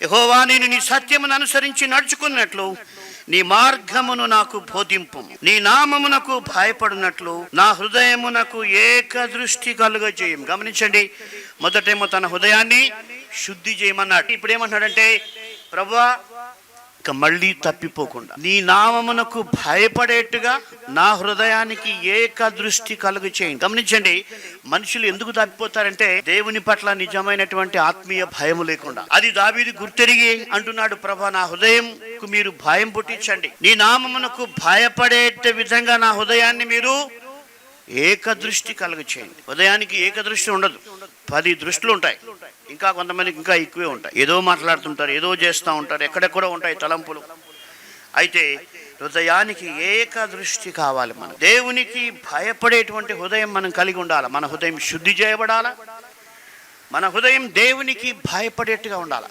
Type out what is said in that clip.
యెహోవా, నేను నీ సత్యమును అనుసరించి నడుచుకున్నట్లు నీ మార్గమును నాకు బోధింపు. నీ నామమునకు భయపడినట్లు నా హృదయమునకు ఏక దృష్టి కలుగజేయం. గమనించండి, మొదటేమో తన హృదయాన్ని శుద్ధి చేయమన్నాడు. ఇప్పుడు ఏమంటున్నాడంటే, ప్రభువా, ఇక మళ్ళీ తప్పిపోకుండా నీ నామమునకు భయపడేట్టుగా నా హృదయానికి ఏక దృష్టి కలుగు చేయండి. గమనించండి, మనుషులు ఎందుకు తప్పిపోతారంటే దేవుని పట్ల నిజమైనటువంటి ఆత్మీయ భయం లేకుండా. అది దావీదు గుర్తెరిగి అంటున్నాడు, ప్రభా, నా హృదయంకు మీరు భయం పుట్టించండి, నీ నామమునకు భయపడే విధంగా నా హృదయాన్ని మీరు ఏకదృష్టి కలుగు చేయండి. హృదయానికి ఏకదృష్టి ఉండదు, 10 దృష్టిలు ఉంటాయి. ఇంకా కొంతమందికి ఇంకా ఎక్కువే ఉంటాయి. ఏదో మాట్లాడుతుంటారు, ఏదో చేస్తూ ఉంటారు, ఎక్కడెక్కడో ఉంటాయి తలంపులు. అయితే హృదయానికి ఏకదృష్టి కావాలి. మనం దేవునికి భయపడేటువంటి హృదయం మనం కలిగి ఉండాలి. మన హృదయం శుద్ధి చేయబడాలా, మన హృదయం దేవునికి భయపడేట్టుగా ఉండాలి.